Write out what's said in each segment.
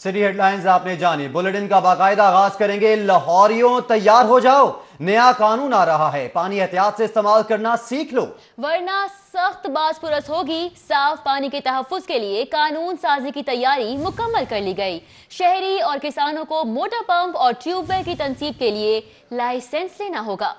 City headlines आपने जानी। Bulletin का बाकायदा आगाज करेंगे। लाहौरियों तैयार हो जाओ, नया कानून आ रहा है, पानी एहतियात से इस्तेमाल करना सीख लो वरना सख्त बासपुरस होगी। साफ पानी के तहफ्फुज के लिए कानून साजी की तैयारी मुकम्मल कर ली गई। शहरी और किसानों को मोटर पंप और ट्यूबवेल की तनसीब के लिए लाइसेंस लेना होगा।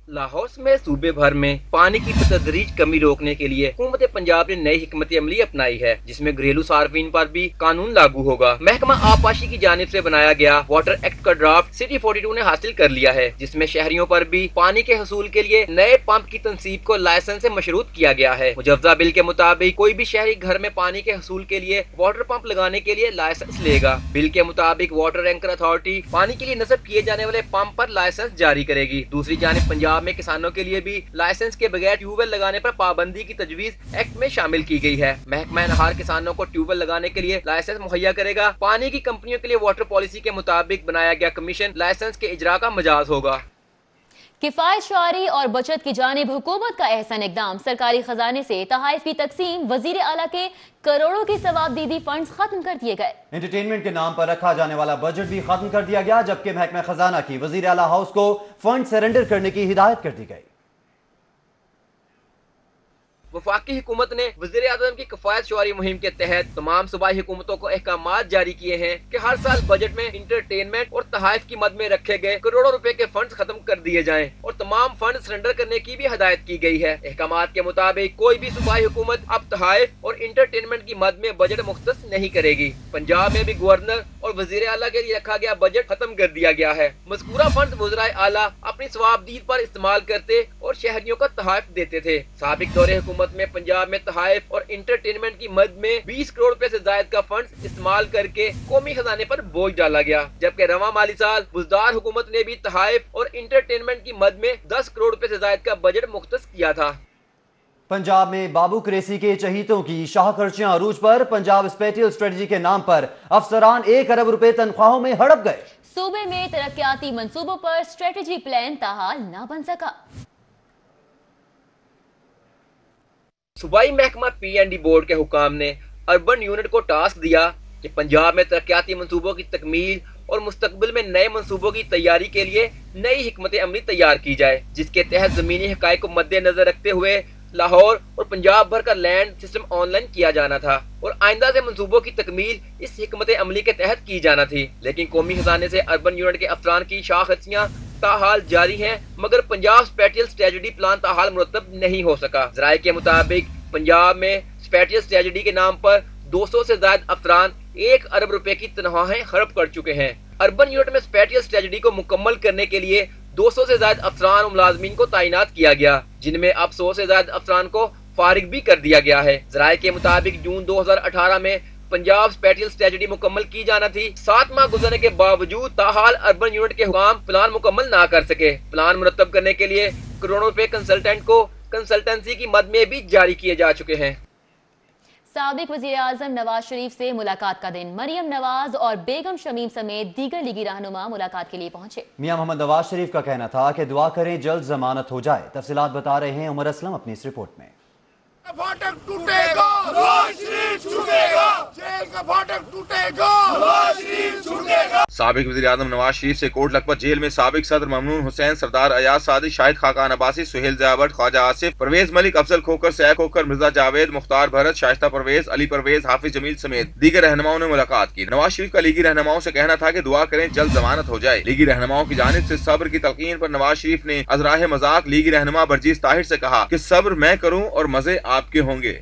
लाहौर में सूबे भर में पानी की बतदरीज कमी रोकने के लिए हुकूमत पंजाब ने नई हिकमत अमली अपनाई है, जिसमें घरेलू सार्फिन पर भी कानून लागू होगा। महकमा आबपाशी की जानिब से बनाया गया वाटर एक्ट का ड्राफ्ट सिटी 42 ने हासिल कर लिया है, जिसमें शहरियों पर भी पानी के हसूल के लिए नए पंप की तनसीब को लाइसेंस से मशरूत किया गया है। मुजव्जा बिल के मुताबिक कोई भी शहरी घर में पानी के हसूल के लिए वाटर पंप लगाने के लिए लाइसेंस लेगा। बिल के मुताबिक वाटर एंकर अथॉरिटी पानी के लिए नस्ब किए जाने वाले पंप पर लाइसेंस जारी करेगी। दूसरी जानिब पंजाब में किसानों के लिए भी लाइसेंस के बगैर ट्यूबवेल लगाने पर पाबंदी की तजवीज एक्ट में शामिल की गई है। महकमा नहार किसानों को ट्यूबवेल लगाने के लिए लाइसेंस मुहैया करेगा। पानी की कंपनियों के लिए वाटर पॉलिसी के मुताबिक बनाया गया कमीशन लाइसेंस के इजरा का मजाज होगा। किफायत शुआरी और बचत की जानिब हुकूमत का एहसन इकदाम। सरकारी खजाने से तहाइफ की तकसीम, वजीर आला के करोड़ों की सवाबदीदी फंड्स खत्म कर दिए गए। एंटरटेनमेंट के नाम पर रखा जाने वाला बजट भी खत्म कर दिया गया, जबकि महकमा खजाना की वजीर आला हाउस को फंड सरेंडर करने की हिदायत कर दी गई। वफाकी हुकूमत ने वज़ीर आज़म की किफायत शुआरी मुहिम के तहत तमाम सूबाई हुकूमतों को अहकामात जारी किए हैं कि हर साल बजट में इंटरटेनमेंट और तहाइफ की मद में रखे गए करोड़ों रुपए के फंड खत्म कर दिए जाएं और तमाम फंड सरेंडर करने की भी हिदायत की गई है। अहकामात के मुताबिक कोई भी सूबाई हुकूमत अब तहाइफ और इंटरटेनमेंट की मद में बजट मुख्तस नहीं करेगी। पंजाब में भी गवर्नर और वज़ीर आला के लिए रखा गया बजट खत्म कर दिया गया है। मज़कूरा फंड वज़राए आला अपनी सवाबदीद पर इस्तेमाल करते और शहरियों को तहाइफ देते थे। साबिक दौरे हुकूमत में पंजाब में तहाइफ और इंटरटेनमेंट की मद में 20 करोड़ रुपए से ज्यादा का फंड इस्तेमाल करके कौमी खजाने पर बोझ डाला गया, जबकि रवा माली साल बुजदार हुकूमत ने भी तहाइफ और इंटरटेनमेंट की मद में 10 करोड़ रुपए से ज्यादा का बजट मुख्तस किया था। पंजाब में बाबू कुरैशी के चहीतों की शाह खर्चियां अरूज पर। पंजाब स्पेशल स्ट्रेटजी के नाम पर अफसरान 1 अरब रुपए तनख्वाहों में हड़प गए। सूबे में तरक्याती मंसूबों पर स्ट्रेटजी प्लान ताहाल न बन सका। सूबाई महकमा पीएनडी बोर्ड के हुकाम ने अर्बन यूनिट को टास्क दिया कि पंजाब में तरक्याती मंसूबों की तकमील और मुस्तकबिल में नए मंसूबों की तैयारी के लिए नई हिकमत अमली तैयार की जाए, जिसके तहत जमीनी हकायक को मद्देनजर रखते हुए लाहौर और पंजाब भर का लैंड सिस्टम ऑनलाइन किया जाना था और आइंदा से मंसूबों की तकमील इस हिकमत अमली के तहत की जाना थी। लेकिन कौमी खजाने से अर्बन यूनिट के अफसरान की शाह खर्चियां ताहाल जारी हैं, मगर पंजाब स्पेशल स्ट्रेटजी प्लान ताहाल मुरतब नहीं हो सका। जराये के मुताबिक पंजाब में स्पेशल स्ट्रेटजी के नाम पर 200 से ज्यादा अफसरान 1 अरब रुपए की तनख्वाहें हड़प कर चुके हैं। अर्बन यूनिट में स्पेशल स्ट्रेटजी को मुकम्मल करने के लिए 200 से ज्यादा अफसरान और मुलाजमीन को तैनात किया गया, जिनमें अब 100 से ज्यादा अफसरान को फारिग भी कर दिया गया है। जराये के मुताबिक जून 2018 में पंजाब स्पेशल स्ट्रेटजी मुकम्मल की जाना थी। 7 माह गुजरने के बावजूद ताहाल अर्बन यूनिट के हुकाम प्लान मुकम्मल ना कर सके। प्लान मुरतब करने के लिए करोड़ों रुपए कंसल्टेंट को कंसल्टेंसी की मद में भी जारी किए जा चुके हैं। साबिक वजीर आजम नवाज शरीफ से मुलाकात का दिन। मरियम नवाज और बेगम शमीम समेत दीगर लीगी रहनुमा मुलाकात के लिए पहुंचे। मियां मोहम्मद नवाज शरीफ का कहना था कि दुआ करें जल्द जमानत हो जाए। तफसीलात बता रहे हैं उमर असलम अपनी इस रिपोर्ट में। फाटक टूटेगा, नवाज शरीफ छूटेगा, जेल का फाटक टूटेगा, नवाज शरीफ छूटेगा। साबिक वज़ीर आज़म नवाज शरीफ से कोट लखपत जेल में साबिक सदर ममनून हुसैन, सरदार अयाज सादिक, शाहिद खाकान अब्बासी, सुहेल ज़ियाबट, ख्वाजा आसिफ, परवेज मलिक, अफजल खोकर, सैफ खोकर, मिर्जा जावेद, मुख्तार भरत, शाइस्ता परवेज, अली परवेज, हाफिज जमील समेत दीगर रहनुमाओं ने मुलाकात की। नवाज शरीफ का लीगी रहनुमाओं से कहना था कि दुआ करें जल्द जमानत हो जाए। लीगी रहनुमाओं की जानिब से सब्र की तलकीन पर नवाज शरीफ ने अजराह मजाक लीगी रहनुमा बरजीस ताहिर से कहा कि सब्र मैं करूं और मजे आपके होंगे।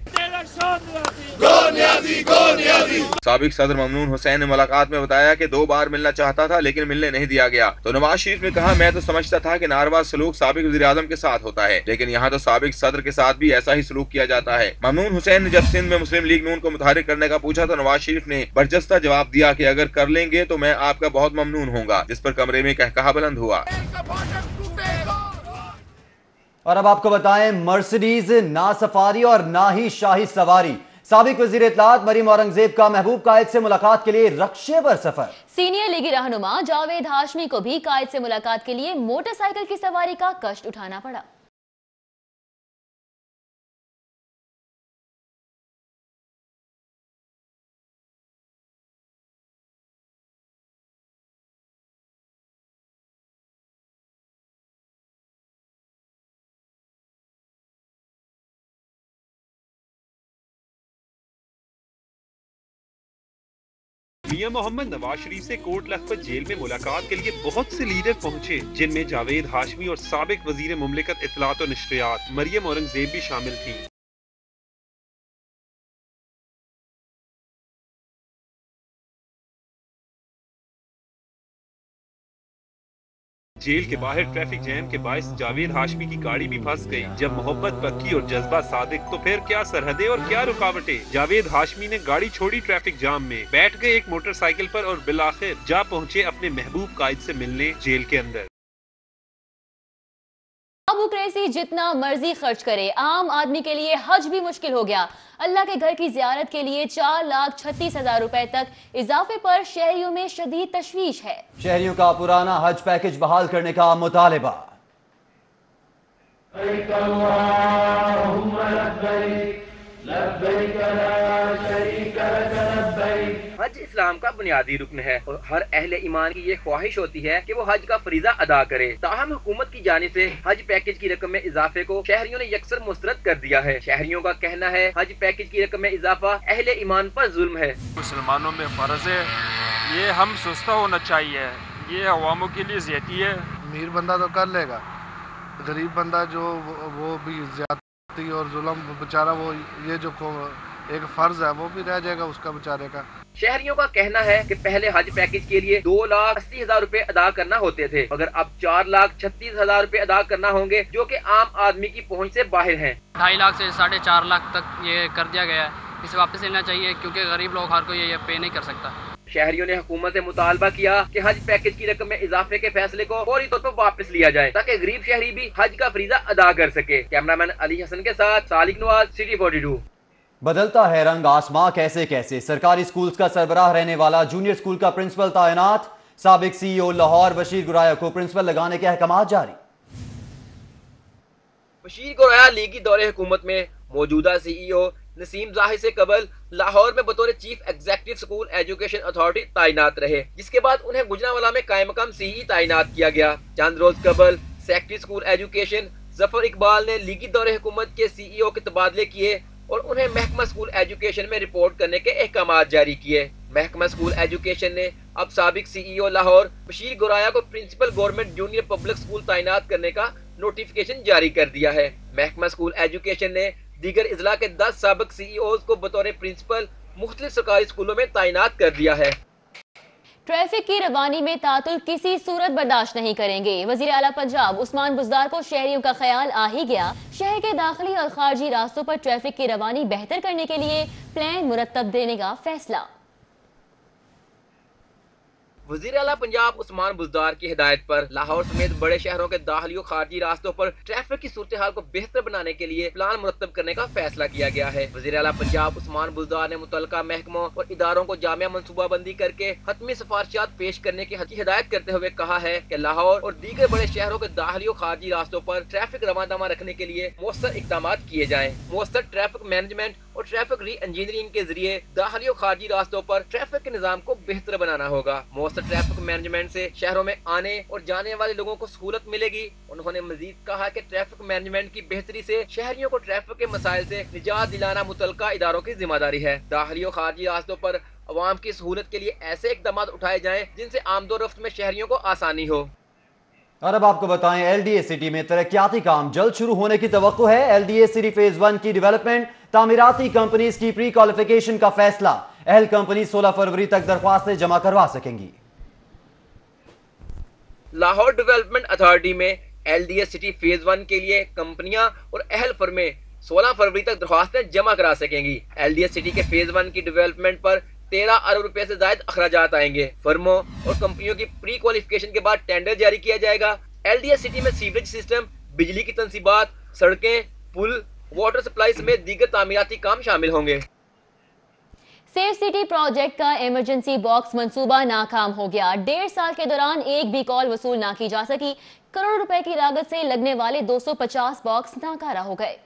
साबिक सदर ममनून हुसैन ने मुलाकात में बताया कि 2 बार मिलना चाहता था लेकिन मिलने नहीं दिया गया। तो नवाज शरीफ ने कहा, मैं तो समझता था कि नारवा सलूक साबिक वज़ीर आज़म के साथ होता है, लेकिन यहाँ तो साबिक सदर के साथ भी ऐसा ही सलूक किया जाता है। ममनून हुसैन ने जब सिंध में मुस्लिम लीग नून को मुतहरिक करने का पूछा तो नवाज शरीफ ने बरजस्ता जवाब दिया कि अगर कर लेंगे तो मैं आपका बहुत ममनून होऊंगा, जिस पर कमरे में कहकहा बुलंद हुआ। और अब आपको बताएं, मर्सिडीज ना सफारी और ना ही शाही सवारी। साबिक वजीर इत्तलात मरीम औरंगजेब का महबूब कायद से मुलाकात के लिए रक्शे पर सफर। सीनियर लीगी रहनुमा जावेद हाशमी को भी कायद से मुलाकात के लिए मोटरसाइकिल की सवारी का कष्ट उठाना पड़ा। मियां मोहम्मद नवाज शरीफ से कोट लखपत जेल में मुलाकात के लिए बहुत से लीडर पहुंचे, जिनमें जावेद हाशमी और साबिक वजीर मुमलिकत इत्तलात और नशरियात मरियम औरंगजेब भी शामिल थी। जेल के बाहर ट्रैफिक जैम के बायस जावेद हाशमी की गाड़ी भी फंस गई। जब मोहब्बत पक्की और जज्बा सादिक तो फिर क्या सरहदें और क्या रुकावटें। जावेद हाशमी ने गाड़ी छोड़ी ट्रैफिक जाम में, बैठ गए एक मोटरसाइकिल पर और बिलाखिर जा पहुंचे अपने महबूब कायद से मिलने जेल के अंदर। डेमोक्रेसी जितना मर्जी खर्च करे, आम आदमी के लिए हज भी मुश्किल हो गया। अल्लाह के घर की जियारत के लिए 4,36,000 रुपए तक इजाफे पर शहरियों में शदीद तशवीश है। शहरियों का पुराना हज पैकेज बहाल करने का मुतालिबा। हज इस्लाम का बुनियादी रुकन है और हर अहले ईमान की ये ख्वाहिश होती है कि वो हज का फरीजा अदा करे। ताहम हुकूमत की जानिब से हज पैकेज की रकम में इजाफे को शहरियों ने यकसर मुस्तरद कर दिया है। शहरियों का कहना है हज पैकेज की रकम में इजाफा अहले ईमान पर जुल्म है। मुसलमानों में फर्ज है, ये हम सुस्ता होना चाहिए, ये अवामों के लिए ज़्यादती है। अमीर बंदा तो कर लेगा, गरीब बंदा जो वो भी ज्यादती और जुल्म बेचारा, वो ये जो एक फर्ज है वो भी रह जाएगा उसका बेचारे का। शहरियों का कहना है कि पहले हज पैकेज के लिए 2,80,000 रुपए अदा करना होते थे, मगर अब 4,36,000 रुपए अदा करना होंगे, जो कि आम आदमी की पहुंच से बाहर हैं। 2.5 लाख से 4.5 लाख तक ये कर दिया गया है, इसे वापस लेना चाहिए क्योंकि गरीब लोग हर कोई ये पे नहीं कर सकता। शहरियों ने हुकूमत से मुतालबा किया कि हज पैकेज की रकम में इजाफे के फैसले को फौरी तौर पर वापस लिया जाए ताकि गरीब शहरी भी हज का फरीजा अदा कर सके। कैमरामैन अली हसन के साथ सालिक नवाज, सिटी 42। बदलता है रंग आसमां कैसे कैसे। सरकारी स्कूल्स का सरबराह रहने वाला जूनियर स्कूल का प्रिंसिपल तैनात। साबिक CEO लाहौर बशीर गुराया को प्रिंसिपल लगाने के अहकाम जारी। बशीर गुराया लीगी दौरे हुकूमत में मौजूदा CEO नसीम जाहिर से कबल लाहौर में बतौर chief executive school education authority तैनात रहे, जिसके बाद उन्हें गुजरांवाला में कायम मकाम CE तैनात किया गया। चंद रोज कबल secretary school education Zafar Iqbal ने लीगी दौरे हुकूमत के CEO के तबादले किए और उन्हें महकमा स्कूल एजुकेशन में रिपोर्ट करने के अहकाम जारी किए। महकमा स्कूल एजुकेशन ने अब साबिक CEO लाहौर बशीर गुराया को principal government junior public school तैनात करने का नोटिफिकेशन जारी कर दिया है। महकमा स्कूल एजुकेशन ने दीगर इजला के 10 साबिक CEOs को बतौर प्रिंसिपल मुख्तलिफ सरकारी स्कूलों में तैनात कर दिया है। ट्रैफिक की रवानी में तातुल किसी सूरत बर्दाश्त नहीं करेंगे। वजीर आला पंजाब उस्मान बुज़दार को शहरियों का ख्याल आ ही गया। शहर के दाखिली और खारजी रास्तों पर ट्रैफिक की रवानी बेहतर करने के लिए प्लान मुरतब देने का फैसला। वजीर आला पंजाब उस्मान बुज़दार की हिदायत पर लाहौर समेत बड़े शहरों के दाखिली और खारजी रास्तों पर ट्रैफिक की सूरत हाल को बेहतर बनाने के लिए प्लान मुरतब करने का फैसला किया गया है। वजीर आला पंजाब उस्मान बुज़दार ने मुतल्लिका महकमों और इदारों को जामिया मनसूबाबंदी करके हतमी सिफारिशात पेश करने की हिदायत करते हुए कहा है कि लाहौर और दीगर बड़े शहरों के दाखिली और खारजी रास्तों पर ट्रैफिक रवादामा रखने के लिए मौसर इकदाम किए जाएं। मौसर ट्रैफिक मैनेजमेंट और ट्रैफिक री इंजीनियरिंग के जरिए दाखिली और खारजी रास्तों पर ट्रैफिक के निजाम को बेहतर बनाना होगा। मौसर ट्रैफिक मैनेजमेंट से शहरों में आने और जाने वाले लोगों को सहूलत मिलेगी। उन्होंने मजीद कहा कि ट्रैफिक मैनेजमेंट की बेहतरी से शहरियों को ट्रैफिक के मसाइल से निजात दिलाना मुतल्लिका इदारों की जिम्मेदारी है। दाखिली और खारजी रास्तों पर अवाम की सहूलत के लिए ऐसे इकदाम उठाए जाएं जिनसे आमदोरफ्त में शहरियों को आसानी हो। और अब आपको बताएं LDA सिटी में तरक्याती काम जल्द शुरू होने की तवक्को है। LDA सिटी फेज 1 की डेवलपमेंट तामीराती कंपनीज की प्री क्वालिफिकेशन का फैसला। अहल कंपनी 16 फरवरी तक दरख्वास्तें जमा करवा सकेंगी। लाहौर डेवलपमेंट अथॉरिटी में LDA सिटी फेज 1 के लिए कंपनियां और अहल फर्में 16 फरवरी तक दरख्वास्तें जमा करा सकेंगी। LDA सिटी के फेज 1 की डेवलपमेंट पर 13 अरब रुपए से ज्यादा अखराजात आएंगे। फर्मों और कंपनियों की प्री क्वालिफिकेशन के बाद टेंडर जारी किया जाएगा। LDA सिटी में सीवरेज सिस्टम, बिजली की तंसीबात, सड़कें, पुल, वाटर सप्लाई समेत दीगर तामीराती काम शामिल होंगे। सेफ सिटी प्रोजेक्ट का इमरजेंसी बॉक्स मंसूबा नाकाम हो गया। 1.5 साल के दौरान एक भी कॉल वसूल ना की जा सकी। करोड़ रुपए की लागत से लगने वाले 250 बॉक्स नाकारा हो गए।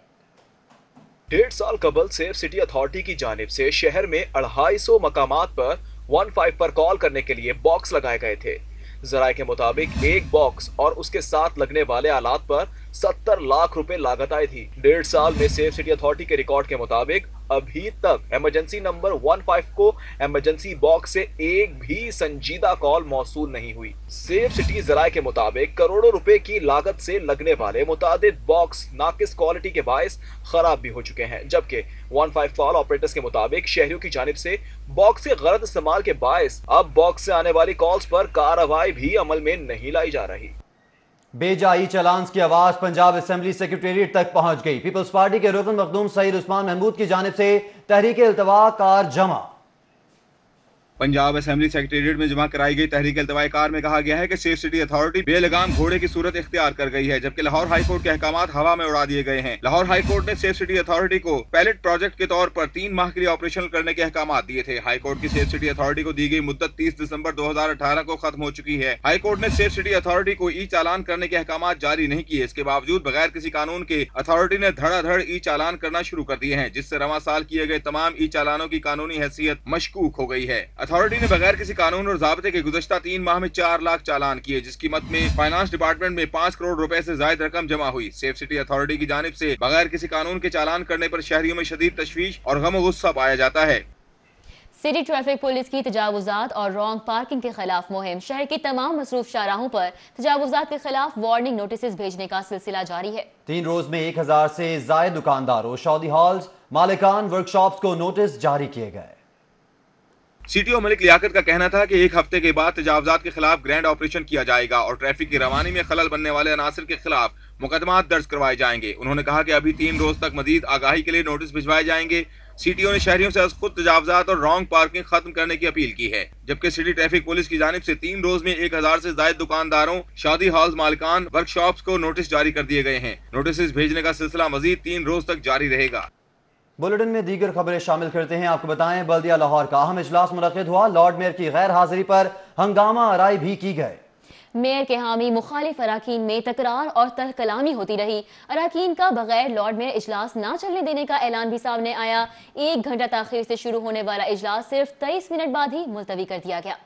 1.5 साल कबल सेफ सिटी अथॉरिटी की जानिब से शहर में 250 मकामात पर 15 पर कॉल करने के लिए बॉक्स लगाए गए थे। जराए के मुताबिक एक बॉक्स और उसके साथ लगने वाले आलात पर 70 लाख रुपए लागत आई थी। 1.5 साल में सेफ सिटी अथॉरिटी के रिकॉर्ड के मुताबिक अभी तक इमरजेंसी नंबर 15 को इमरजेंसी बॉक्स से एक भी संजीदा कॉल मौसूल नहीं हुई। सेफ सिटी जराये के मुताबिक करोड़ों रुपए की लागत से लगने वाले मुतादिद बॉक्स नाकिस क्वालिटी के बायस खराब भी हो चुके हैं, जबकि 15 कॉल ऑपरेटर्स के मुताबिक शहरियों की जानिब से बॉक्स के गलत इस्तेमाल के बायस अब बॉक्स से आने वाली कॉल्स पर कार्रवाई भी अमल में नहीं लाई जा रही। बेजाई चलान्स की आवाज पंजाब असेंबली सेक्रेटेरिएट तक पहुंच गई। पीपल्स पार्टी के रुकन मखदूम सईद उस्मान महमूद की जानिब से तहरीक इल्तवा कार जमा। पंजाब असेंबली सेक्रेटेरिएट में जमा कराई गई तहरीक इल्तवाए कार में कहा गया है कि सेफ सिटी अथॉरिटी बेलगाम घोड़े की सूरत इख्तियार कर गई है, जबकि लाहौर हाई कोर्ट के अहकामात हवा में उड़ा दिए गए हैं। लाहौर हाई कोर्ट ने सेफ सिटी अथॉरिटी को पैलेट प्रोजेक्ट के तौर पर 3 माह के लिए ऑपरेशनल करने के अहकामात दिए थे। हाई कोर्ट की सेफ सिटी अथॉरिटी को दी गई मुद्दत 30 दिसंबर 2018 को खत्म हो चुकी है। हाई कोर्ट ने सेफ सिटी अथॉरिटी को ई चालान करने के अहकामात जारी नहीं किए। इसके बावजूद बगैर किसी कानून के अथॉरिटी ने धड़ाधड़ ई चालान करना शुरू कर दिए हैं, जिससे रवां साल किए गए तमाम ई चालानों की कानूनी हैसियत मशकूक हो गई है। अथॉरिटी ने बगैर किसी कानून और ज़ाब्ते के गुज़श्ता 3 माह में 4 लाख चालान किए, जिसकी मद में फाइनेंस डिपार्टमेंट में 5 करोड़ रुपए से ज़ायद रकम जमा हुई। सेफ सिटी अथॉरिटी की जानिब से बगैर किसी कानून के चालान करने पर शहरियों में शदीद तशवीश और गम गुस्सा पाया जाता है। सिटी ट्रैफिक पुलिस की तजावुजात और रॉन्ग पार्किंग के खिलाफ मुहिम। शहर की तमाम मसरूफ शाहराहों पर तजावुजात के खिलाफ वार्निंग नोटिस भेजने का सिलसिला जारी है। 3 रोज में 1000 से ज्यादा दुकानदारों, शादी हॉल्स, मालिकान, वर्कशॉप्स को नोटिस जारी किए गए। सीटीओ मलिक लियाकत का कहना था कि 1 हफ्ते के बाद तजावजात के खिलाफ ग्रैंड ऑपरेशन किया जाएगा और ट्रैफिक की रवानी में खलल बनने वाले अनासर के खिलाफ मुकदमात दर्ज करवाए जाएंगे। उन्होंने कहा कि अभी 3 रोज तक मजीद आगाही के लिए नोटिस भिजवाए जाएंगे। सीटीओ ने शहरियों से खुद तजावजात और रॉन्ग पार्किंग खत्म करने की अपील की है, जबकि सिटी ट्रैफिक पुलिस की जानिब से 3 रोज में 1000 से ज्यादा दुकानदारों, शादी हॉल्स मालिकान, वर्कशॉप्स को नोटिस जारी कर दिए गए हैं। नोटिस भेजने का सिलसिला मजीद 3 रोज तक जारी रहेगा। बुलेटिन में दीगर खबरें शामिल करते हैं। आपको बताएं, बल्दिया लाहौर का अहम इजलास मुनक्किद हुआ। लॉर्ड मेयर की गैर हाजिरी पर हंगामा आराई भी की गए। मेयर के हामी मुखालिफ अराकीन में तकरार और तहकलामी होती रही। अराकीन का बगैर लॉर्ड मेयर इजलास न चलने देने का ऐलान भी सामने आया। 1 घंटा ताखीर से शुरू होने वाला इजलास सिर्फ 23 मिनट बाद ही मुलतवी कर दिया गया।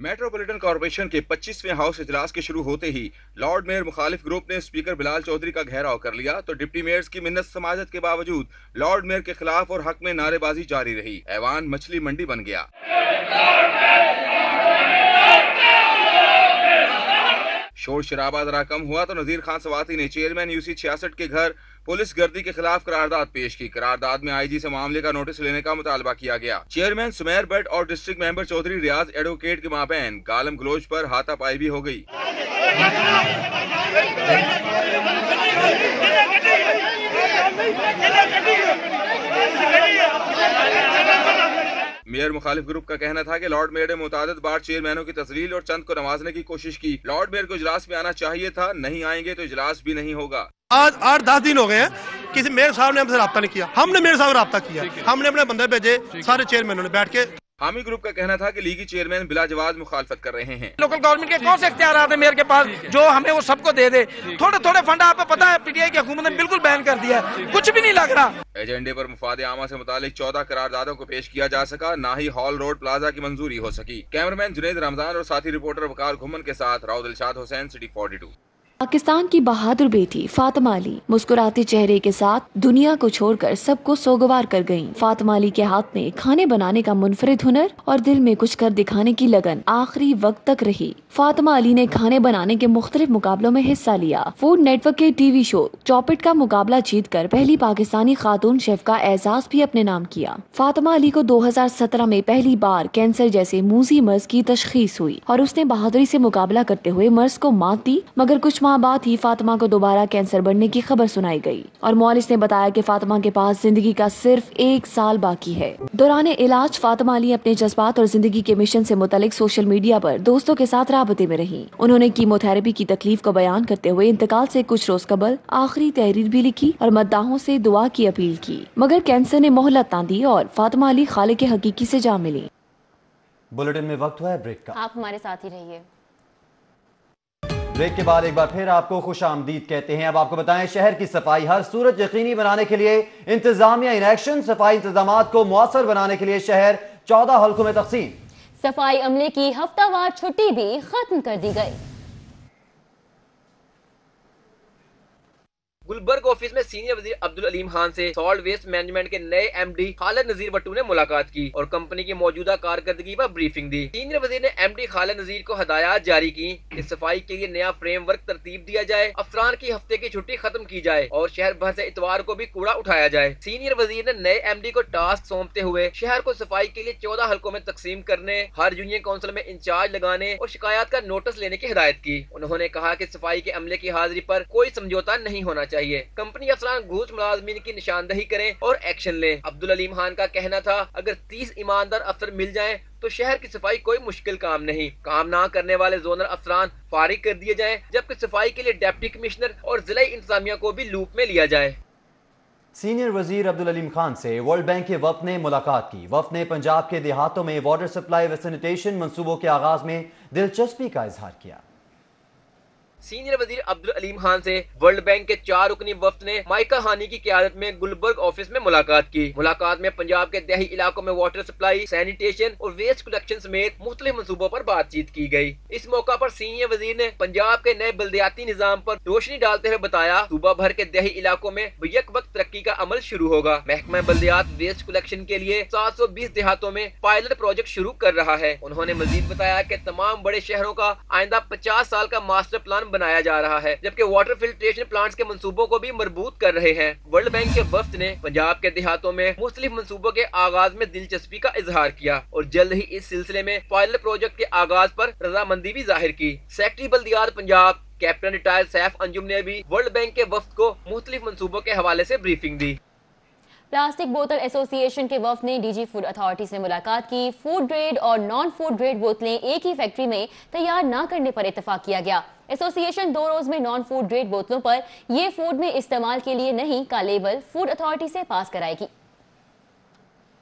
मेट्रोपॉलिटन कॉर्पोरेशन के 25वें हाउस इजलास के शुरू होते ही लॉर्ड मेयर मुखालिफ ग्रुप ने स्पीकर बिलाल चौधरी का घेराव कर लिया, तो डिप्टी मेयर्स की मिन्नत समाजत के बावजूद लॉर्ड मेयर के खिलाफ और हक में नारेबाजी जारी रही। ऐवान मछली मंडी बन गया। शोर शराबा जरा कम हुआ तो नजीर खान सवाती ने चेयरमैन यूसी 66 के घर पुलिस गर्दी के खिलाफ करारदाद पेश की। करारदाद में आईजी से मामले का नोटिस लेने का मुतालबा किया गया। चेयरमैन सुमेर भट्ट और डिस्ट्रिक्ट मेंबर चौधरी रियाज एडवोकेट के माबैन गालम गलोच पर हाथापाई भी हो गई। मेयर मुखालिफ ग्रुप का कहना था कि लॉर्ड मेयर ने मुतादिद बार चेयरमैनों की तस्लील और चंद को नवाजने की कोशिश की। लॉर्ड मेयर को इजलास में आना चाहिए था, नहीं आएंगे तो इजलास भी नहीं होगा। आज 8-10 दिन हो गए हैं, किसी मेयर साहब ने हमसे राब्ता नहीं किया। हमने मेयर साहब राब्ता किया, हमने अपने बंदे भेजे, सारे चेयरमैनों ने बैठ के। हामी ग्रुप का कहना था कि लीगी चेयरमैन बिला जवाब मुखालफत कर रहे हैं। लोकल गवर्नमेंट के कौन से इख्तियार है मेयर के पास जो हमें वो सबको दे दे? थोड़े थोड़े फंड आपको पता है पीटीआई की हुकूमत ने बिल्कुल बैन कर दिया है, कुछ भी नहीं लग रहा। एजेंडे पर मुफाद आमा से मुतालिक 14 करारदादों को पेश किया जा सका, ना ही हॉल रोड प्लाजा की मंजूरी हो सकी। कैमरामैन जुनैद रमजान और साथी रिपोर्टर वकार घुमन के साथ राव दिलशाद हुसैन, सिटी 42। पाकिस्तान की बहादुर बेटी फातिमा अली मुस्कुराते चेहरे के साथ दुनिया को छोड़कर सबको सोगवार कर गईं। फातिमा अली के हाथ में खाने बनाने का मुनफरिद हुनर और दिल में कुछ कर दिखाने की लगन आखिरी वक्त तक रही। फातिमा अली ने खाने बनाने के मुख्तलिफ मुकाबलों में हिस्सा लिया। फूड नेटवर्क के टीवी शो चॉपिट का मुकाबला जीतकर पहली पाकिस्तानी खातून शेफ का एजाज भी अपने नाम किया। फातिमा अली को 2017 में पहली बार कैंसर जैसे मूजी मर्ज की तशखीस हुई और उसने बहादुरी से मुकाबला करते हुए मर्ज को मात दी, मगर कुछ माह बाद ही फातिमा को दोबारा कैंसर बढ़ने की खबर सुनाई गई और मौलिस ने बताया कि फातिमा के पास जिंदगी का सिर्फ 1 साल बाकी है। दौरान इलाज फातिमा अली अपने जज्बात और जिंदगी के मिशन से मुतालिक सोशल मीडिया पर दोस्तों के साथ राबते में रही। उन्होंने कीमोथेरेपी की तकलीफ को बयान करते हुए इंतकाल से कुछ रोज कबल आखिरी तहरीर भी लिखी और मद्दाहों से दुआ की अपील की, मगर कैंसर ने मोहलत न दी और फातिमा अली खालिक हकीकी से जा मिली। बुलेटिन में वक्त हुआ है ब्रेक का, आप हमारे साथ ही रहिए। ब्रेक के बाद एक बार फिर आपको खुश आमदीद कहते हैं। अब आपको बताएं, शहर की सफाई हर सूरत यकीनी बनाने के लिए इंतजामिया इन एक्शन। सफाई इंतजामात को मुअस्सर बनाने के लिए शहर 14 हल्कों में तकसीम। सफाई अमले की हफ्तावार छुट्टी भी खत्म कर दी गई। गुलबर्ग ऑफिस में सीनियर वजीर अब्दुल अलीम खान से सॉल्ट वेस्ट मैनेजमेंट के नए एमडी खालिद नजीर भट्टू ने मुलाकात की और कंपनी की मौजूदा कारकर्दगी पर ब्रीफिंग दी। सीनियर वजीर ने एमडी खालिद नजीर को हदायत जारी की कि सफाई के लिए नया फ्रेमवर्क तरतीब दिया जाए, अफसरान की हफ्ते की छुट्टी खत्म की जाए और शहर भर से इतवार को भी कूड़ा उठाया जाए। सीनियर वजीर ने नए एमडी को टास्क सौंपते हुए शहर को सफाई के लिए 14 हलकों में तकसीम करने, हर यूनियन काउंसिल में इंचार्ज लगाने और शिकायत का नोटिस लेने की हिदायत की। उन्होंने कहा कि सफाई के अमले की हाजिरी पर कोई समझौता नहीं होना चाहिए। कंपनी अफसरान घूस मुलाजमीन की निशानदही करें और एक्शन लें। अब्दुल अलीम खान का कहना था, अगर 30 ईमानदार अफसर मिल जाएं तो शहर की सफाई कोई मुश्किल काम नहीं। काम ना करने वाले जोनल अफसरान फारिग कर दिए जाएं, जबकि सफाई के लिए डिप्टी कमिश्नर और जिला इंतजामिया को भी लूप में लिया जाए। सीनियर वजीर अब्दुल अलीम खान से वर्ल्ड बैंक के वफ्द ने मुलाकात की। वफ्द ने पंजाब के देहातों में वाटर सप्लाई व सैनिटेशन मंसूबों के आगाज में दिलचस्पी का इजहार किया। सीनियर वजीर अब्दुल अलीम खान से वर्ल्ड बैंक के 4 रुकनी वफ्द ने माइकल हानी की क़यादत में गुलबर्ग ऑफिस में मुलाकात की। मुलाकात में पंजाब के देही इलाकों में वाटर सप्लाई, सैनिटेशन और वेस्ट कलेक्शन समेत मुख्तलिफ मंसूबों पर बातचीत की गई। इस मौका पर सीनियर वजीर ने पंजाब के नए बल्दियाती निजाम पर रोशनी डालते हुए बताया, सूबा भर के देही इलाकों में बैक वक्त तरक्की का अमल शुरू होगा। महकमा बल्दियात वेस्ट कलेक्शन के लिए 720 देहातों में पायलट प्रोजेक्ट शुरू कर रहा है। उन्होंने मजीद बताया कि तमाम बड़े शहरों का आइंदा 50 साल का मास्टर प्लान बनाया जा रहा है, जबकि वाटर फिल्ट्रेशन प्लांट्स के मंसूबों को भी मजबूत कर रहे हैं। वर्ल्ड बैंक के वफ्द ने पंजाब के देहातों में मुख्तलिफ मंसूबों के आगाज में दिलचस्पी का इजहार किया और जल्द ही इस सिलसिले में पायलट प्रोजेक्ट के आगाज पर रजामंदी भी जाहिर की। सेक्रेटरी बल्दियात पंजाब कैप्टन रिटायर्ड सैफ अंजुम ने भी वर्ल्ड बैंक के वफ्द को मुख्तलिफ मंसूबों के हवाले से ब्रीफिंग दी। प्लास्टिक बोतल एसोसिएशन के वफ्द ने डीजी फूड अथॉरिटी से मुलाकात की। फूड ग्रेड और नॉन फूड ग्रेड बोतलें एक ही फैक्ट्री में तैयार न करने पर इत्तेफाक किया गया। एसोसिएशन 2 रोज में नॉन फूड ग्रेड बोतलों पर ये फूड में इस्तेमाल के लिए नहीं का लेबल फूड अथॉरिटी से पास कराएगी।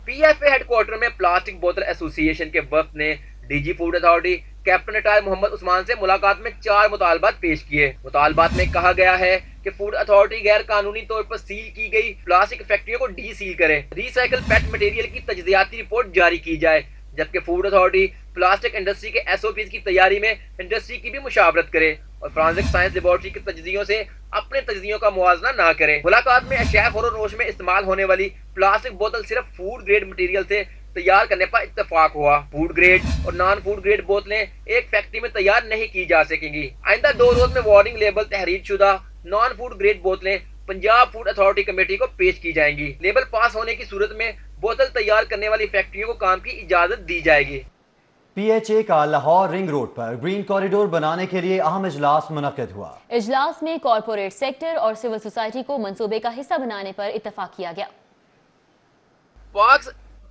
पीएफए हेडक्वार्टर में प्लास्टिक बोतल एसोसिएशन के वफ्द ने DG food authority captain retired Mohammad Usman से मुलाकात में 4 मुतालबात पेश किए। मुतालबात में कहा गया है कि फूड अथॉरिटी गैर कानूनी तौर पर सील की गई प्लास्टिक फैक्ट्रियों को डी सील करे, रिसाइकल पेट मटेरियल की तजज़ियाती रिपोर्ट जारी की जाए, जबकि फूड अथॉरिटी प्लास्टिक इंडस्ट्री के एसओपी की तैयारी में इंडस्ट्री की भी मुशावरत करे और फॉरेंसिक साइंस लेबोरेटरी की तजज़ियों से अपने तजज़ियों का मुआवजा ना करे। मुलाकात में अशिया फरोनोश में इस्तेमाल होने वाली प्लास्टिक बोतल सिर्फ फूड ग्रेड मटेरियल से तैयार करने पर इत्तेफाक हुआ। फूड ग्रेड और नॉन फूड ग्रेड बोतलें एक फैक्ट्री में तैयार नहीं की जा सकेंगी। आइंदा 2 रोज में वार्निंग लेबल तहरीर शुदा नॉन फूड ग्रेड बोतलें पंजाब फूड अथॉरिटी कमेटी को पेश की जाएंगी। लेबल पास होने की सूरत में बोतल तैयार करने वाली फैक्ट्रियों को काम की इजाजत दी जाएगी। पीएचए का लाहौर रिंग रोड पर ग्रीन कॉरिडोर बनाने के लिए अहम इजलास मुनक्किद हुआ। इजलास में कॉर्पोरेट सेक्टर और सिविल सोसाइटी को मंसूबे का हिस्सा बनाने पर इत्तेफाक किया गया।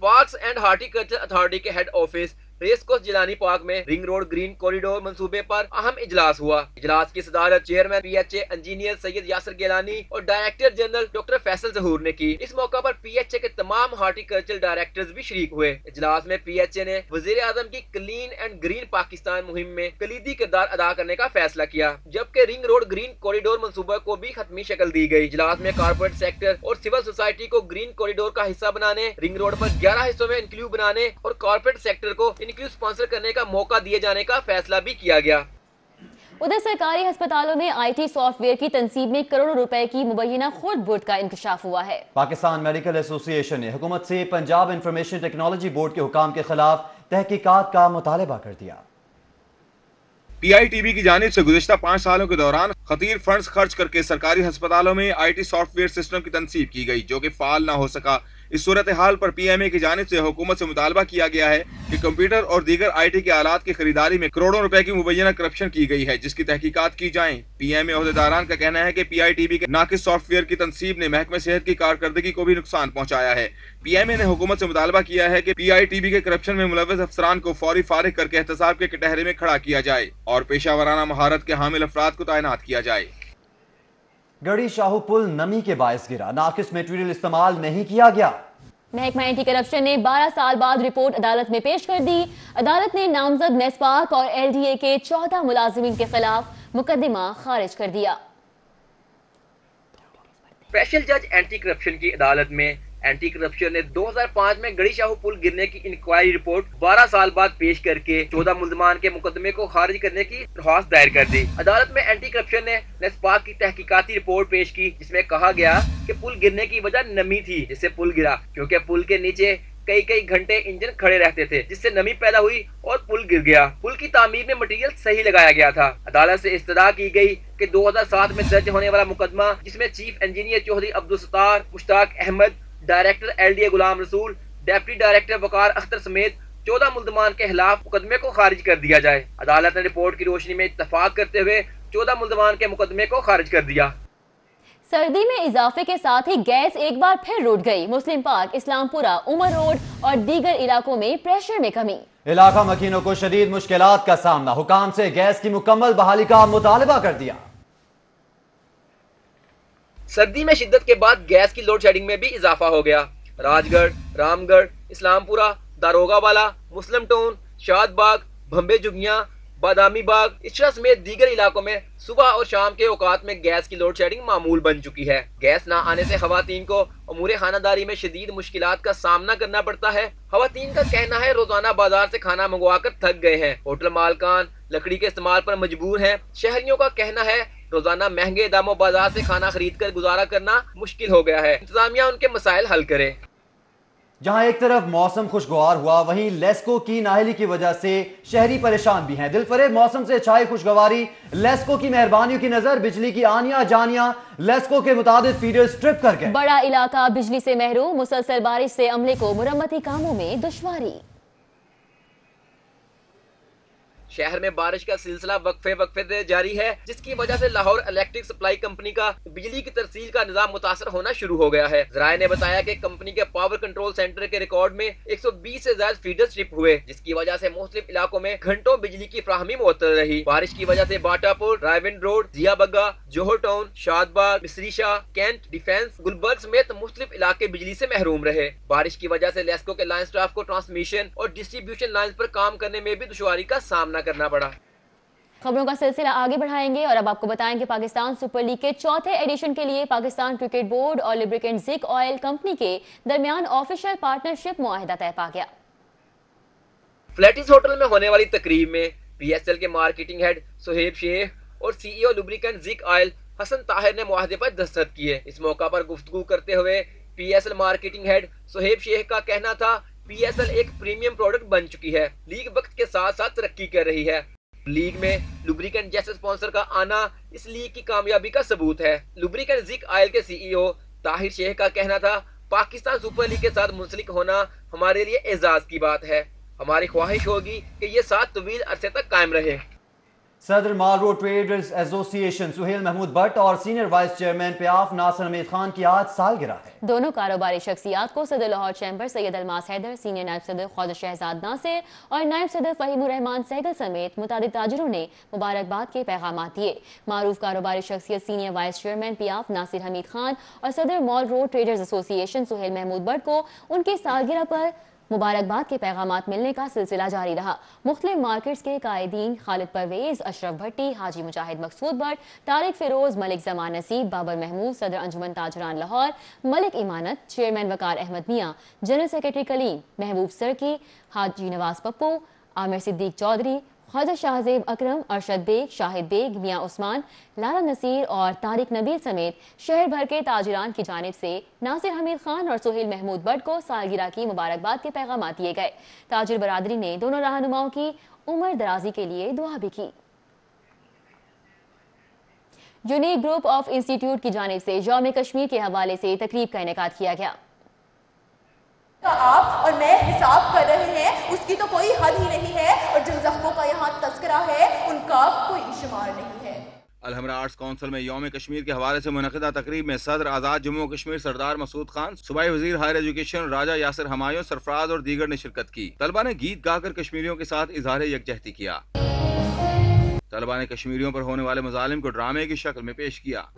पार्क्स एंड हार्टिकल्चर अथॉरिटी के head office race course Jilani park में रिंग रोड ग्रीन कॉरिडोर मंसूबे पर अहम इजलास हुआ। इजलास की सदारत chairman PHA engineer Syed Yasir Gilani और director general doctor Faisal Zahoor ने की। इस मौका पर पीएचए के तमाम हार्टिकल्चर डायरेक्टर्स भी शरीक हुए। इजलास में पीएचए ने वजीर आजम की क्लीन एंड ग्रीन पाकिस्तान मुहिम में कलीदी किरदार अदा करने का फैसला किया, जबकि रिंग रोड ग्रीन कॉरिडोर मंसूबे को भी खत्मी शक्ल दी गई। इजलास में कॉर्पोरेट सेक्टर और सिविल सोसाइटी को ग्रीन कॉरिडोर का हिस्सा बनाने, रिंग रोड पर 11 हिस्सों में इंक्लूड बनाने और कॉर्पोरेट सेक्टर को स्पॉन्सर करने का मौका दिए जाने का फैसला भी किया गया। उधर सरकारी अस्पतालों में आईटी सॉफ्टवेयर की तनसीब में करोड़ों रुपए की मुबैना खुर्द बुर्द का इंकशाफ हुआ है। पाकिस्तान मेडिकल एसोसिएशन ने हुकूमत से पंजाब इंफॉर्मेशन टेक्नोलॉजी बोर्ड के हुकाम के खिलाफ तहकीकात का मुतालबा कर दिया। पीआईटीबी की जानिब से गुज़िश्ता 5 सालों के दौरान खतीर फंड्स खर्च करके सरकारी अस्पतालों में आईटी सॉफ्टवेयर सिस्टम की तनसीब की गई, जो कि फाल न हो सका। इस सूरत हाल पर पीएमए की जानिब से हुकूमत से मुतालबा किया गया है कि कंप्यूटर और दीगर आईटी के आलात की खरीदारी में करोड़ों रुपए की मुबैना करप्शन की गई है, जिसकी तहकीकात की जाए। पीएमए ओहदेदारान का कहना है कि पीआईटीबी के नाकिस सॉफ्टवेयर की तनसीब ने महकमे सेहत की कारकर्दगी को भी नुकसान पहुंचाया है। पीएमए ने हुकूमत से मुतालबा किया है कि पीआईटीबी के करप्शन में मुलव्वस अफसरान को फौरी फारिग करके एहतसाब के कटहरे में खड़ा किया जाए और पेशावराना महारत के हामिल अफराद को तैनात किया जाए। गढ़ी शाहू पुल नमी के बायस गिरा, नाकिस मटेरियल इस्तेमाल नहीं किया गया। महकमा एंटी करप्शन ने 12 साल बाद रिपोर्ट अदालत में पेश कर दी। अदालत ने नामजद नेस्पाक और एलडीए के 14 मुलाजिमीन के खिलाफ मुकदमा खारिज कर दिया। स्पेशल जज एंटी करप्शन की अदालत में एंटी करप्शन ने 2005 में गड़ी शाहू पुल गिरने की इंक्वायरी रिपोर्ट 12 साल बाद पेश करके 14 मुल्जमान के मुकदमे को खारिज करने की दरख्वास्त दायर कर दी। अदालत में एंटी करप्शन ने नेस्पाक की तहकीकाती रिपोर्ट पेश की, जिसमें कहा गया कि पुल गिरने की वजह नमी थी जिससे पुल गिरा, क्योंकि पुल के नीचे कई घंटे इंजन खड़े रहते थे जिससे नमी पैदा हुई और पुल गिर गया। पुल की तामीर में मटेरियल सही लगाया गया था। अदालत से इस्तदा की गई कि 2007 में दर्ज होने वाला मुकदमा, जिसमें chief engineer Chaudhry Abdul Sattar, Mushtaq Ahmad, director LDA Ghulam Rasool, deputy director वकार अख्तर समेत 14 मुल्जमान के खिलाफ मुकदमे को खारिज कर दिया जाए। अदालत ने रिपोर्ट की रोशनी में इत्तफाक करते हुए 14 मुल्जमान के मुकदमे को खारिज कर दिया। सर्दी में इजाफे के साथ ही गैस एक बार फिर रुट गई। मुस्लिम पार्क, इस्लामपुरा, उमर रोड और दीगर इलाकों में प्रेशर में कमी। इलाका मकीनों को शदीद मुश्किलात का सामना, हुकाम से गैस की मुकम्मल बहाली का मुतालबा कर दिया। सर्दी में शिद्दत के बाद गैस की लोड शेडिंग में भी इजाफा हो गया। राजगढ़, रामगढ़, इस्लामपुरा, दारोगावाला, मुस्लिम टाउन, शादबाग, भंबे जुगियां, बादामी बाग, इशरा समेत दीगर इलाकों में सुबह और शाम के औकात में गैस की लोड शेडिंग मामूल बन चुकी है। गैस ना आने से खवातीन को अमूरे खानादारी में शदीद मुश्किलात का सामना करना पड़ता है। खवातीन का कहना है रोजाना बाजार से खाना मंगवा कर थक गए हैं। होटल मालकान लकड़ी के इस्तेमाल पर मजबूर हैं। शहरियों का कहना है रोजाना महंगे दामों बाजार से खाना खरीद कर गुजारा करना मुश्किल हो गया है। इंतजामिया उनके मसाइल हल करे। जहां एक तरफ मौसम खुशगवार हुआ, वहीं लेस्को की नाहली की वजह से शहरी परेशान भी हैं। दिलफरेब मौसम से छाई खुशगवारी, लेस्को की मेहरबानियों की नजर, बिजली की आनिया जानिया, लेस्को के मुताबिक फीडर्स ट्रिप कर गए। बड़ा इलाका बिजली से महरूम, मुसलसल बारिश से अमले को मुरम्मती कामों में दुश्वारी। शहर में बारिश का सिलसिला वक्फे से जारी है, जिसकी वजह से लाहौर इलेक्ट्रिक सप्लाई कंपनी का बिजली की तरसील का निजाम मुतासर होना शुरू हो गया है। ज़राए ने बताया कि कंपनी के पावर कंट्रोल सेंटर के रिकॉर्ड में 120 से ज्यादा फीडर्स ट्रिप हुए, जिसकी वजह से मुख्तलिफ इलाकों में घंटों बिजली की फ्राहमी मुअत्तल रही। बारिश की वजह से बाटापुर, रायविंड रोड, जिया बग्गा, जोहर टाउन, शादबाग, मिसरी शाह, कैंट, डिफेंस, गुलबर्ग समेत मुख्तलिफ इलाके बिजली से महरूम रहे। बारिश की वजह से लेस्को के लाइन स्टाफ को ट्रांसमिशन और डिस्ट्रीब्यूशन लाइन पर काम करने में भी दुश्वारी का सामना करना पड़ा। खबरों का सिलसिला आगे बढ़ाएंगे और अब आपको बताएं कि पाकिस्तान सुपर लीग के चौथे एडिशन के लिए पाकिस्तान क्रिकेट बोर्ड और लिब्रिकेंट जिक ऑयल कंपनी के दरमियान ऑफिशियल पार्टनरशिप मुआहिदा तय पा गया। फ्लैटिस होटल में होने वाली तकरीब में PSL के मार्केटिंग हेड सुहेब शेख और CEO लुब्रिकेंट जिक ऑयल हसन ताहिर ने मुआहदे पर दस्तखत किए। इस मौका पर गुफ्तगू करते हुए PSL marketing head Suhaib Sheikh का कहना था PSL एक प्रीमियम प्रोडक्ट बन चुकी है। लीग वक्त के साथ साथ तरक्की कर रही है। लीग में लुब्रिकेंट जैसे स्पॉन्सर का आना इस लीग की कामयाबी का सबूत है। लुब्रिकेंट जिक ऑयल के CEO ताहिर शेख का कहना था पाकिस्तान सुपर लीग के साथ मुंसलिक होना हमारे लिए एजाज की बात है। हमारी ख्वाहिश होगी कि ये साथ तवील अरसे तक कायम रहे। सदर Mall Road Traders Association Sohail Mahmood Bhatt और सीनियर वाइस चेयरमैन प्याफ नासिर हमीद खान की आज सालगिरह है। दोनों कारोबारी शख्सियात को सदर लाहौर चैम्बर सैयद अलमास हैदर, सीनियर नायब सदर ख्वाजा शहजाद नासिर और नायब सदर फहीमुर रहमान सहगल समेत मुतादिद ताजरों ने मुबारकबाद के पैगाम दिए। मारूफ कारोबारी शख्सियत सीनियर वाइस चेयरमैन प्याफ नासिर हमीद खान और सदर Mall Road Traders Association Sohail Mahmood Bhatt को उनकी सालगिरह पर मुबारकबाद के पैगामात मिलने का सिलसिला जारी रहा। मुख्तलिफ मार्केट्स के कायदीन खालिद परवेज, अशरफ भट्टी, हाजी मुजाहिद मकसूद भट्ट, तारिक फिरोज, मलिक जमान नसीब, बाबर महमूद, सदर अंजुमन ताजरान लाहौर, मलिक इमानत, चेयरमैन वकार अहमद मियाँ, जनरल सेक्रेटरी कलीम, महबूब सरकी, हाजी नवाज पप्पू, आमिर सिद्दीक चौधरी, ख्वाजा शाहजेब अकरम, अरशद बेग, शाहिद बेग, मियाँ उस्मान, लाला नसीर और तारिक नबील समेत शहर भर के ताजिरान की जानिब से नासिर हमीद खान और सुहेल महमूद भट्ट को सालगिरह की मुबारकबाद के पैगाम दिए गए। ताजिर बरादरी ने दोनों रहनुमाओं की उम्र दराजी के लिए दुआ भी की। यूनिक ग्रुप ऑफ इंस्टीट्यूट की जानिब से यौम कश्मीर के हवाले से तकरीब का इनेकाद किया गया। आप और मैं हिसाब कर रहे हैं, उसकी तो कोई हद ही नहीं है और जिन जख्मों का यहाँ तस्करा है उनका कोई शुमार नहीं है। अलहमरा आर्ट्स काउंसिल में यौम कश्मीर के हवाले से मुनक़िदा तकरीब में सदर आज़ाद जम्मू कश्मीर सरदार मसूद खान, सूबाई वज़ीर हायर एजुकेशन राजा यासिर हमायूं, सरफराज और दीगर ने शिरकत की। तलबा ने गीत गाकर कश्मीरियों के साथ इजहार यकजहती किया। तलबा ने कश्मीरियों पर होने वाले मज़ालिम को ड्रामे की शक्ल में पेश किया।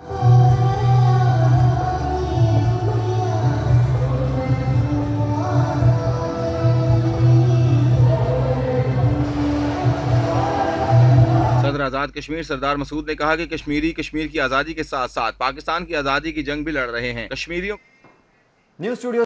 सदर आज़ाद कश्मीर सरदार मसूद ने कहा कि कश्मीरी कश्मीर की आज़ादी के साथ साथ पाकिस्तान की आज़ादी की जंग भी लड़ रहे हैं। कश्मीरियों न्यूज़ स्टूडियो